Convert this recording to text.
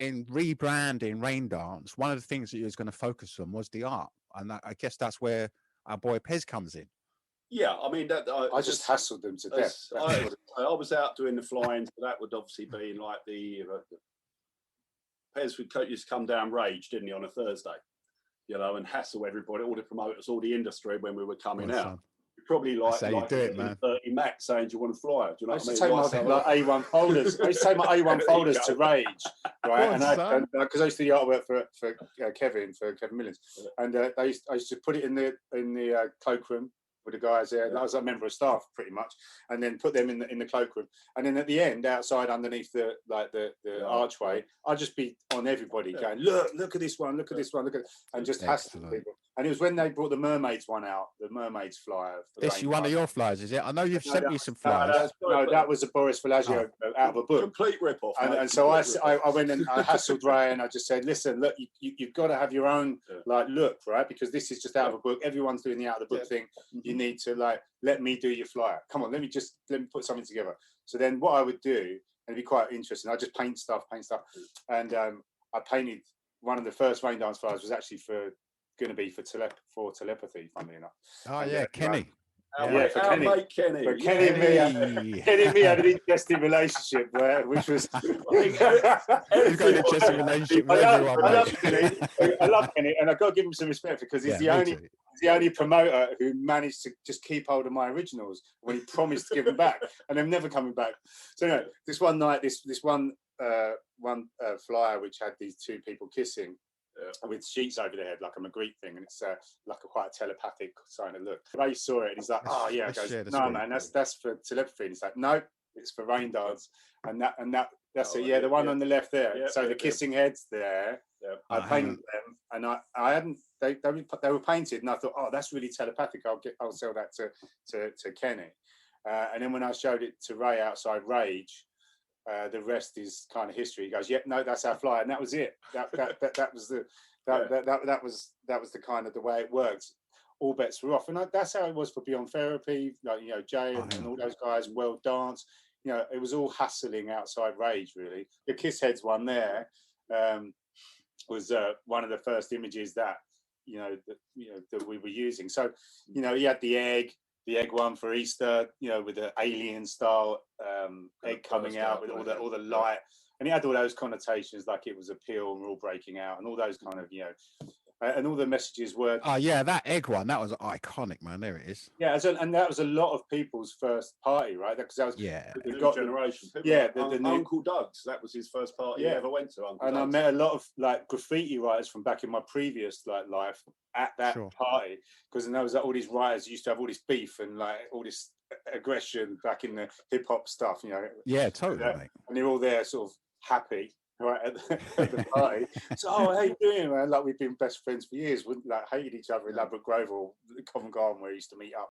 in rebranding Raindance, one of the things that you was going to focus on was the art, and I guess that's where our boy Pez comes in. Yeah, I mean, I just hassled them to death. I was out doing the flying, so that would obviously be like the Pez would used to come down Rage, didn't he, on a Thursday, you know, and hassle everybody, all the promoters, all the industry when we were coming out. Probably like you do it, man. 30 Max saying, do you want to fly? Do you know what I mean? I used to take my A1 folders. I used to take my A1 folders to Rage, right? And because I used to do the artwork for Kevin Millions, and I used to put it in the cloakroom with the guys there. I was a member of staff pretty much, and then put them in the cloakroom. And then at the end, outside underneath the archway, I'd just be on everybody going, look at this one, look at this one, and just hassle people. And it was when they brought the Mermaids one out, the Mermaids flyer. This is one of your flyers, is it? I know you've sent me some flyers. No, that was a Boris Fallaggio out of a book. Complete rip-off. And so I went and I hassled Ray, and I just said, listen, look, you've got to have your own look, right? Because this is just out of a book. Everyone's doing the out of the book thing. You need to let me do your flyer. Come on, let me put something together. So then what I would do, and it'd be quite interesting, I just paint stuff. And I painted one of the first Raindance flyers was actually going to be for Telepathy, funnily enough. Oh, and, Kenny. For Kenny. Mate Kenny. But Kenny and me had an interesting relationship, which was... You've got an interesting relationship with everyone. I love Kenny, and I've got to give him some respect because he's the only promoter who managed to just keep hold of my originals when he promised to give them back, and they're never coming back. So this one night, this one flyer which had these two people kissing, with sheets over their head, like a Magritte thing, and it's like a quite telepathic kind of look. Ray saw it and he's like, "Oh yeah," goes, "No, man, that's for Telepathy." And he's like, "No, it's for Raindance," and that's it. Yeah, the one on the left there. So the kissing heads there. Yeah. I painted them, and I hadn't. They were painted, and I thought, "Oh, that's really telepathic. I'll sell that to Kenny." And then when I showed it to Ray outside Rage. The rest is kind of history. He goes, "Yep, no, that's our flyer," and that was it. That was the kind of the way it worked. All bets were off, and that's how it was for Beyond Therapy. Like Jay and all those guys, World Dance. It was all hassling outside Rage. Really, the Kiss Heads one there was one of the first images that that we were using. So he had the egg one for Easter, with the alien style egg coming out with all the light, and it had all those connotations like it was a pill and we're all breaking out and all those kind of and all the messages were. Oh yeah, that egg one, that was iconic, man. There it is. Yeah, and that was a lot of people's first party, right? Because that was the new generation. Uncle Doug's, that was his first party he ever went to. Uncle Doug's. I met a lot of like graffiti writers from back in my previous life at that party, because there was all these writers used to have all this beef and like all this aggression back in the hip hop stuff, Yeah, totally. Mate. And they're all there, sort of happy. Right at the party. So, how you doing, man? Like we've been best friends for years. We hated each other in Ladbroke Grove or Covent Garden where we used to meet up.